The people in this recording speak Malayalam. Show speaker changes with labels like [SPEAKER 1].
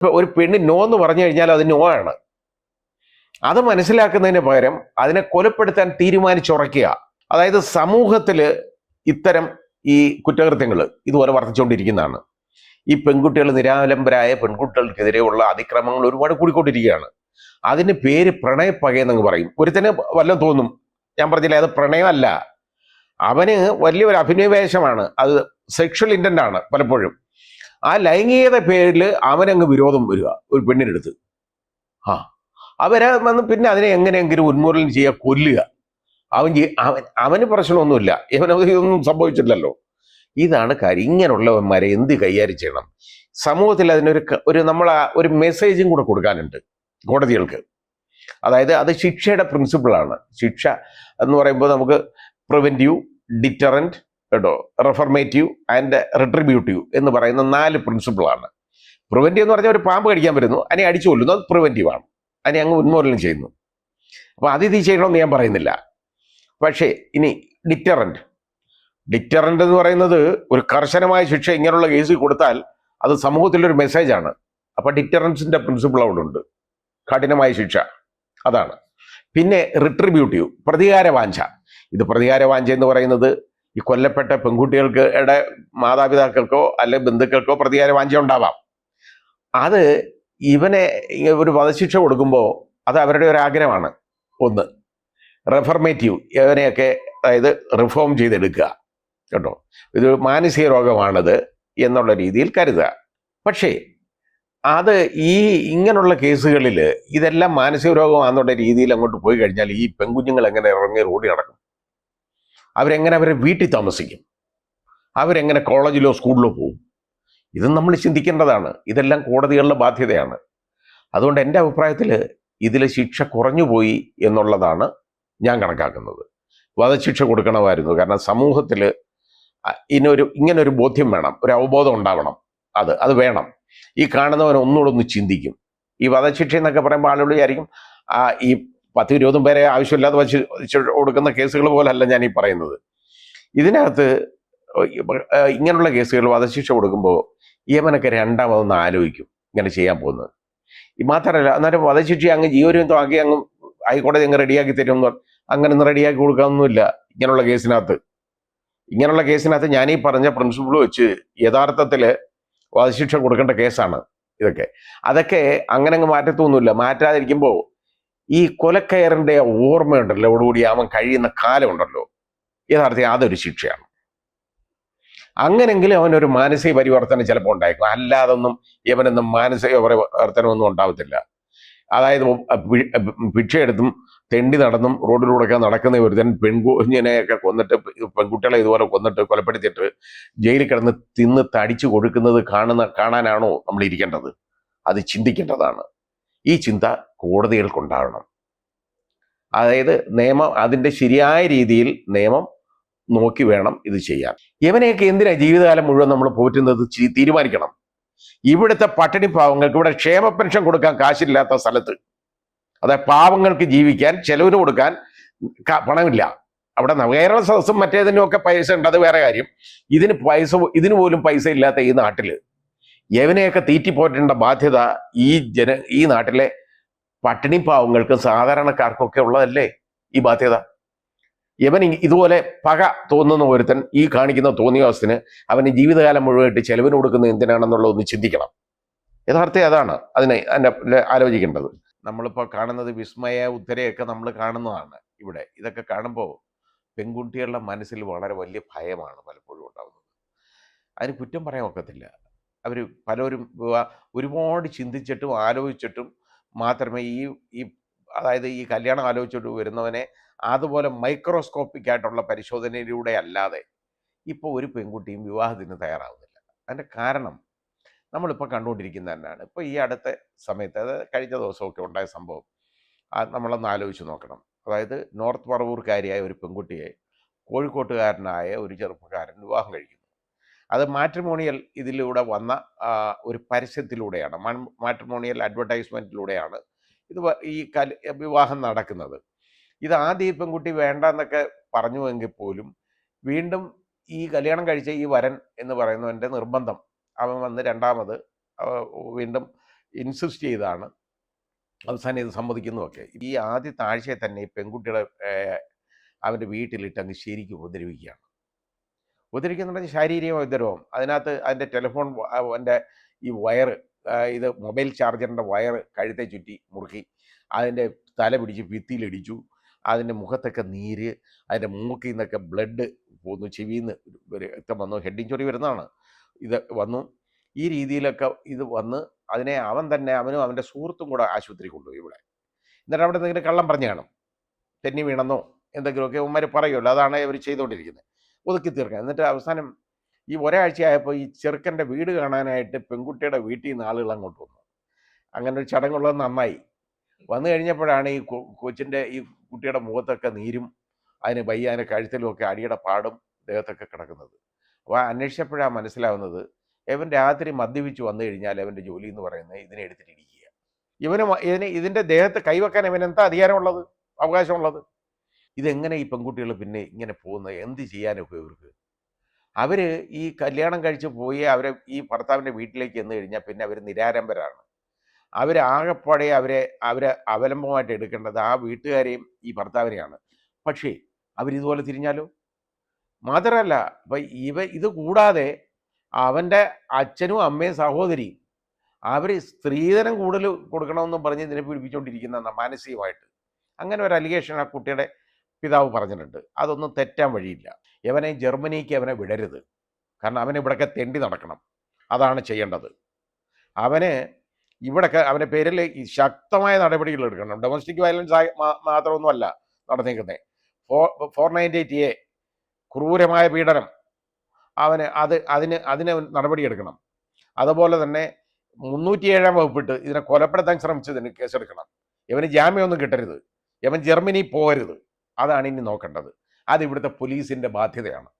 [SPEAKER 1] ഇപ്പൊ ഒരു പെണ്ണ് നോ എന്ന് പറഞ്ഞു കഴിഞ്ഞാൽ അത് നോ ആണ്. അത് മനസ്സിലാക്കുന്നതിന് പകരം അതിനെ കൊലപ്പെടുത്താൻ തീരുമാനിച്ചുറയ്ക്കുക. അതായത് സമൂഹത്തിൽ ഇത്തരം ഈ കുറ്റകൃത്യങ്ങൾ ഇതുപോലെ വർദ്ധിച്ചുകൊണ്ടിരിക്കുന്നതാണ്. ഈ പെൺകുട്ടികൾ, നിരാലംബരായ പെൺകുട്ടികൾക്കെതിരെയുള്ള അതിക്രമങ്ങൾ ഒരുപാട് കൂടിക്കൊണ്ടിരിക്കുകയാണ്. അതിന് പേര് പ്രണയപ്പകയെന്നങ്ങ് പറയും. ഒരുത്തന് വല്ലതും തോന്നും, ഞാൻ പറഞ്ഞില്ലേ, അത് പ്രണയമല്ല, അവന് വലിയൊരു അഭിനിവേശമാണ്, അത് സെക്ഷൽ ഇൻറ്റന്റ് ആണ് പലപ്പോഴും. ആ ലൈംഗികത പേരിൽ അവനങ്ങ് വിരോധം വരിക ഒരു പെണ്ണിനെടുത്ത്. ആ അവരെ വന്ന് പിന്നെ അതിനെ എങ്ങനെയെങ്കിലും ഉന്മൂലനം ചെയ്യുക, കൊല്ലുക. അവന് പ്രശ്നമൊന്നുമില്ല, ഇതൊന്നും സംഭവിച്ചിട്ടില്ലല്ലോ. ഇതാണ് കാര്യം. ഇങ്ങനെയുള്ളവന്മാരെ എന്ത് കൈകാര്യം ചെയ്യണം? സമൂഹത്തിൽ അതിനൊരു നമ്മൾ ഒരു മെസ്സേജും കൂടെ കൊടുക്കാനുണ്ട് കോടതികൾക്ക്. അതായത് അത് ശിക്ഷയുടെ പ്രിൻസിപ്പിളാണ്. ശിക്ഷ എന്ന് പറയുമ്പോൾ നമുക്ക് പ്രിവെൻറ്റീവ്, ഡിറ്ററൻറ്റ്, കേട്ടോ, റെഫർമേറ്റീവ് ആൻഡ് റിട്രിബ്യൂട്ടീവ് എന്ന് പറയുന്ന 4 പ്രിൻസിപ്പിളാണ്. പ്രിവെൻറ്റീവ് എന്ന് പറഞ്ഞാൽ ഒരു പാമ്പ് കടിക്കാൻ വരുന്നു, അതിനെ അടിച്ചു കൊല്ലുന്നു, അത് പ്രിവെൻറ്റീവാണ്. അതിനെ അങ്ങ് ഉന്മൂലനം ചെയ്യുന്നു. അപ്പോൾ അത് ചെയ്യണമെന്ന് ഞാൻ പറയുന്നില്ല. പക്ഷേ ഇനി ഡിറ്ററൻറ്റ് എന്ന് പറയുന്നത് ഒരു കർശനമായ ശിക്ഷ ഇങ്ങനെയുള്ള കേസിൽ കൊടുത്താൽ അത് സമൂഹത്തിലൊരു മെസ്സേജാണ്. അപ്പോൾ ഡിറ്ററൻസിൻ്റെ പ്രിൻസിപ്പിൾ അവിടെ ഉണ്ട്, കഠിനമായ ശിക്ഷ, അതാണ്. പിന്നെ റിട്രിബ്യൂട്ടീവ്, പ്രതികാരവാഞ്ച. ഇത് പ്രതികാരവാഞ്ച എന്ന് പറയുന്നത് ഈ കൊല്ലപ്പെട്ട പെൺകുട്ടികൾക്ക് മാതാപിതാക്കൾക്കോ അല്ലെ ബന്ധുക്കൾക്കോ പ്രതികാരവാഞ്ച ഉണ്ടാവാം. അത് ഇവനെ ഒരു വധശിക്ഷ കൊടുക്കുമ്പോൾ അത് അവരുടെ ഒരു ആഗ്രഹമാണ്. ഒന്ന് റെഫർമേറ്റീവ്, ഇവനെയൊക്കെ അതായത് റിഫോം ചെയ്തെടുക്കുക, കേട്ടോ, ഇത് മാനസിക രോഗമാണത് എന്നുള്ള രീതിയിൽ കരുതുക. പക്ഷേ അത് ഇങ്ങനെയുള്ള കേസുകളിൽ ഇതെല്ലാം മാനസിക രോഗമാണെന്നുള്ള രീതിയിൽ അങ്ങോട്ട് പോയി കഴിഞ്ഞാൽ ഈ പെൺകുഞ്ഞുങ്ങൾ എങ്ങനെ ഇറങ്ങി റോഡിൽ നടക്കും? അവരെങ്ങനെ അവരെ വീട്ടിൽ താമസിക്കും? അവരെങ്ങനെ കോളേജിലോ സ്കൂളിലോ പോകും? ഇതും നമ്മൾ ചിന്തിക്കേണ്ടതാണ്. ഇതെല്ലാം കോടതികളുടെ ബാധ്യതയാണ്. അതുകൊണ്ട് എൻ്റെ അഭിപ്രായത്തിൽ ഇതിൽ ശിക്ഷ കുറഞ്ഞുപോയി എന്നുള്ളതാണ് ഞാൻ കണക്കാക്കുന്നത്. വധശിക്ഷ കൊടുക്കണമായിരുന്നു. കാരണം സമൂഹത്തിൽ ഇങ്ങനൊരു ബോധ്യം വേണം, ഒരു അവബോധം ഉണ്ടാവണം. അത് വേണം. ഈ കാണുന്നവൻ ഒന്നുകൂടെ ഒന്ന് ചിന്തിക്കും. ഈ വധശിക്ഷ എന്നൊക്കെ പറയുമ്പോൾ ആളുകൾ വിചാരിക്കും ഈ 10-20 പേരെ ആവശ്യമില്ലാതെ വധശിക്ഷ കൊടുക്കുന്ന കേസുകൾ പോലല്ല ഞാൻ ഈ പറയുന്നത്. ഇതിനകത്ത് ഇങ്ങനെയുള്ള കേസുകൾ വധശിക്ഷ കൊടുക്കുമ്പോൾ യമനൊക്കെ രണ്ടാമതൊന്ന് ആലോചിക്കും ഇങ്ങനെ ചെയ്യാൻ പോകുന്നത്. മാത്രമല്ല, അന്നേരം വധശിക്ഷ അങ്ങ് ജീവപര്യന്തം ആക്കി അങ്ങ് ഹൈക്കോടതി അങ്ങ് റെഡിയാക്കി തരുമെന്ന് അങ്ങനെ ഒന്നും റെഡിയാക്കി കൊടുക്കാനൊന്നുമില്ല. ഇങ്ങനെയുള്ള കേസിനകത്ത് ഞാൻ ഈ പറഞ്ഞ പ്രിൻസിപ്പിൾ വെച്ച് യഥാർത്ഥത്തിൽ വധശിക്ഷ കൊടുക്കേണ്ട കേസാണ് ഇതൊക്കെ. അതൊക്കെ അങ്ങനെ അങ്ങ് മാറ്റത്തൊന്നുമില്ല. മാറ്റാതിരിക്കുമ്പോൾ ഈ കൊലക്കയറിൻ്റെ ഓർമ്മയുണ്ടല്ലോ, ഓടുകൂടി അവൻ കഴിയുന്ന കാലമുണ്ടല്ലോ, യഥാർത്ഥത്തിൽ അതൊരു ശിക്ഷയാണ്. അങ്ങനെങ്കിലും അവനൊരു മാനസിക പരിവർത്തനം ചിലപ്പോൾ ഉണ്ടായേക്കും. അല്ലാതൊന്നും ഇവനൊന്നും മാനസിക പരിവർത്തനമൊന്നും ഉണ്ടാവത്തില്ല. അതായത് ഭിക്ഷയെടുത്തും തെണ്ടി നടന്നും റോഡിലൂടെയൊക്കെ നടക്കുന്ന ഒരുത്തൻ പെൺകുഞ്ഞിനെയൊക്കെ കൊന്നിട്ട്, പെൺകുട്ടികളെ ഇതുപോലെ കൊന്നിട്ട് കൊലപ്പെടുത്തിയിട്ട് ജയിലിൽ കിടന്ന് തിന്ന് തടിച്ചു കൊടുക്കുന്നത് കാണാനാണോ നമ്മൾ ഇരിക്കേണ്ടത്? അത് ചിന്തിക്കേണ്ടതാണ്. ഈ ചിന്ത കോടതികൾക്കുണ്ടാകണം. അതായത് നിയമം അതിൻ്റെ ശരിയായ രീതിയിൽ നിയമം നോക്കി വേണം ഇത് ചെയ്യാൻ. ഇവനെയൊക്കെ എന്തിനാ ജീവിതകാലം മുഴുവൻ നമ്മൾ പോറ്റുന്നത് തീരുമാനിക്കണം. ഇവിടുത്തെ പട്ടിണി പാവങ്ങൾക്ക് ഇവിടെ ക്ഷേമ പെൻഷൻ കൊടുക്കാൻ കാശില്ലാത്ത സ്ഥലത്ത്, അതായത് പാവങ്ങൾക്ക് ജീവിക്കാൻ ചെലവിന് കൊടുക്കാൻ പണമില്ല. അവിടെ നവകേരള സദസ്സും മറ്റേതിനും ഒക്കെ പൈസ ഉണ്ട്, അത് വേറെ കാര്യം. ഇതിന് പോലും പൈസ ഇല്ലാത്ത ഈ നാട്ടിൽ യവനെയൊക്കെ തീറ്റിപ്പോറ്റേണ്ട ബാധ്യത ഈ നാട്ടിലെ പട്ടിണി പാവങ്ങൾക്കും സാധാരണക്കാർക്കൊക്കെ ഉള്ളതല്ലേ ഈ ബാധ്യത? യവൻ ഇതുപോലെ പക തോന്നുന്ന ഒരുത്തൻ ഈ കാണിക്കുന്ന തോന്നിയവസ്ഥന് അവന് ജീവിതകാലം മുഴുവനായിട്ട് ചെലവിന് കൊടുക്കുന്നത് എന്തിനാണെന്നുള്ളതൊന്ന് ചിന്തിക്കണം. യഥാർത്ഥം അതാണ് അതിനെ ആലോചിക്കേണ്ടത്. നമ്മളിപ്പോൾ കാണുന്നത് വിസ്മയ ഉദ്ധരയൊക്കെ നമ്മൾ കാണുന്നതാണ് ഇവിടെ. ഇതൊക്കെ കാണുമ്പോൾ പെൺകുട്ടികളുടെ മനസ്സിൽ വളരെ വലിയ ഭയമാണ് പലപ്പോഴും ഉണ്ടാകുന്നത്. അതിന് കുറ്റം പറയാൻ ഒക്കത്തില്ല. അവർ പലരും ഒരുപാട് ചിന്തിച്ചിട്ടും ആലോചിച്ചിട്ടും മാത്രമേ അതായത് ഈ കല്യാണം ആലോചിച്ചിട്ട് വരുന്നവനെ അതുപോലെ മൈക്രോസ്കോപ്പിക് ആയിട്ടുള്ള പരിശോധനയിലൂടെ അല്ലാതെ ഇപ്പോൾ ഒരു പെൺകുട്ടിയും വിവാഹത്തിന് തയ്യാറാവുന്നില്ല. അതിൻ്റെ കാരണം നമ്മളിപ്പോൾ കണ്ടുകൊണ്ടിരിക്കുന്നത് തന്നെയാണ്. ഇപ്പോൾ ഈ അടുത്ത സമയത്ത്, അതായത് കഴിഞ്ഞ ദിവസമൊക്കെ ഉണ്ടായ സംഭവം നമ്മളൊന്ന് ആലോചിച്ച് നോക്കണം. അതായത് നോർത്ത് പറവൂർക്കാരിയായ ഒരു പെൺകുട്ടിയെ കോഴിക്കോട്ടുകാരനായ ഒരു ചെറുപ്പക്കാരൻ വിവാഹം കഴിക്കുന്നു. അത് മാട്രിമോണിയൽ ഇതിലൂടെ വന്ന ഒരു പരസ്യത്തിലൂടെയാണ്, മാട്രിമോണിയൽ അഡ്വർടൈസ്മെൻറ്റിലൂടെയാണ് ഈ വിവാഹം നടക്കുന്നത്. ഇത് ആദ്യം ഈ പെൺകുട്ടി വേണ്ട എന്നൊക്കെ പറഞ്ഞുവെങ്കിൽ പോലും വീണ്ടും ഈ കല്യാണം കഴിച്ച ഈ വരൻ എന്ന് പറയുന്നവൻ്റെ നിർബന്ധം, അവൻ വന്ന് രണ്ടാമത് വീണ്ടും ഇൻസിസ്റ്റ് ചെയ്താണ് അവസാനം ഇത് സമ്മതിക്കുന്നതൊക്കെ. ഈ ആദ്യത്തെ ആഴ്ചയിൽ തന്നെ ഈ പെൺകുട്ടിയുടെ അവൻ്റെ വീട്ടിലിട്ട് അങ്ങ് ശരിക്കും ഉപദ്രവിക്കുകയാണ്. ഉപദ്രവിക്കുന്ന പറഞ്ഞാൽ ശാരീരികമായ ഉപദ്രവം. അതിനകത്ത് അതിൻ്റെ ടെലിഫോൺ അവൻ്റെ ഈ വയറ്, ഇത് മൊബൈൽ ചാർജറിൻ്റെ വയറ് കഴുത്തെ ചുറ്റി മുറുക്കി, അതിൻ്റെ തല പിടിച്ച് ഭിത്തിയിലിടിച്ചു, അതിൻ്റെ മുഖത്തൊക്കെ നീര്, അതിൻ്റെ മൂക്കിൽ നിന്നൊക്കെ ബ്ലഡ് പോന്നു, ചെവിയിൽ നിന്ന് രക്തം വന്നു, ഹെഡിങ് ചൊറി വരുന്നതാണ് ഇത് വന്നു. ഈ രീതിയിലൊക്കെ ഇത് വന്ന് അതിനെ അവൻ തന്നെ, അവനും അവൻ്റെ സുഹൃത്തും കൂടെ ആശുപത്രി കൊണ്ടുപോയി ഇവിടെ. എന്നിട്ട് അവിടെ എന്തെങ്കിലും കള്ളം പറഞ്ഞു കാണും, തെന്നി വീണെന്നോ എന്തെങ്കിലുമൊക്കെ ഉമ്മാർ പറയുമല്ലോ, അതാണ് അവർ ചെയ്തുകൊണ്ടിരിക്കുന്നത്, ഒതുക്കി തീർക്കാൻ. എന്നിട്ട് അവസാനം ഈ ഒരാഴ്ചയായപ്പോൾ ഈ ചെറുക്കൻ്റെ വീട് കാണാനായിട്ട് പെൺകുട്ടിയുടെ വീട്ടിൽ നിന്ന് ആളുകൾ അങ്ങോട്ട് വന്നു. അങ്ങനെ ഒരു ചടങ്ങുള്ളത് നന്നായി. വന്നു കഴിഞ്ഞപ്പോഴാണ് ഈ കൊച്ചിൻ്റെ ഈ കുട്ടിയുടെ മുഖത്തൊക്കെ നീരും, അതിന് വയ്യ, അതിൻ്റെ കഴുത്തിലുമൊക്കെ അടിയുടെ പാടും ദേഹത്തൊക്കെ കിടക്കുന്നത്. അപ്പോൾ അന്വേഷിച്ചപ്പോഴാണ് മനസ്സിലാവുന്നത്, ഇവൻ രാത്രി മദ്യപിച്ച് വന്നു കഴിഞ്ഞാൽ അവൻ്റെ ജോലി എന്ന് പറയുന്നത് ഇതിനെ എടുത്തിട്ടിരിക്കുക. ഇതിൻ്റെ ദേഹത്ത് കൈവെക്കാൻ ഇവൻ എന്താ അധികാരമുള്ളത്, അവകാശമുള്ളത്? ഇതെങ്ങനെ ഈ പെൺകുട്ടികൾ പിന്നെ ഇങ്ങനെ പോകുന്നത്? എന്ത് ചെയ്യാനൊക്കെ ഇവർക്ക്? അവർ ഈ കല്യാണം കഴിച്ച് പോയി അവരെ ഈ ഭർത്താവിൻ്റെ വീട്ടിലേക്ക് ചെന്ന് കഴിഞ്ഞാൽ പിന്നെ അവർ നിരാരംഭരാണ്. ആകെപ്പാടെ അവരെ അവലംബമായിട്ട് എടുക്കേണ്ടത് ആ വീട്ടുകാരെയും ഈ ഭർത്താവിനെയാണ്. പക്ഷേ അവരിതുപോലെ തിരിഞ്ഞാലോ? മാത്രമല്ല, ഇപ്പം ഇത് കൂടാതെ അവൻ്റെ അച്ഛനും അമ്മയും സഹോദരിയും അവർ സ്ത്രീധനം കൂടുതൽ കൊടുക്കണമെന്നും പറഞ്ഞ് ഇതിനെ പിടിപ്പിച്ചുകൊണ്ടിരിക്കുന്ന മാനസികമായിട്ട്. അങ്ങനെ ഒരു അലിഗേഷൻ ആ കുട്ടിയുടെ പിതാവ് പറഞ്ഞിട്ടുണ്ട്. അതൊന്നും തെറ്റാൻ വഴിയില്ല. ഇവനെ ജർമ്മനിക്ക് അവനെ വിടരുത്. കാരണം അവന് ഇവിടെയൊക്കെ തെണ്ടി നടക്കണം, അതാണ് ചെയ്യേണ്ടത്. അവന് ഇവിടെയൊക്കെ അവൻ്റെ പേരിൽ ഈ ശക്തമായ നടപടികൾ എടുക്കണം. ഡൊമസ്റ്റിക് വയലൻസ് മാത്രമൊന്നുമല്ല നടന്നിരിക്കുന്നത്. 498A ക്രൂരമായ പീഡനം, അവന് അതിന് നടപടിയെടുക്കണം. അതുപോലെ തന്നെ 307 വകുപ്പിട്ട് ഇതിനെ കൊലപ്പെടുത്താൻ ശ്രമിച്ചതിന് കേസെടുക്കണം. ഇവന് ജാമ്യമൊന്നും കിട്ടരുത്, ഇവൻ ജർമ്മനി പോകരുത്. അതാണ് ഇനി നോക്കേണ്ടത്. അത് ഇവിടുത്തെ പോലീസിൻ്റെ ബാധ്യതയാണ്.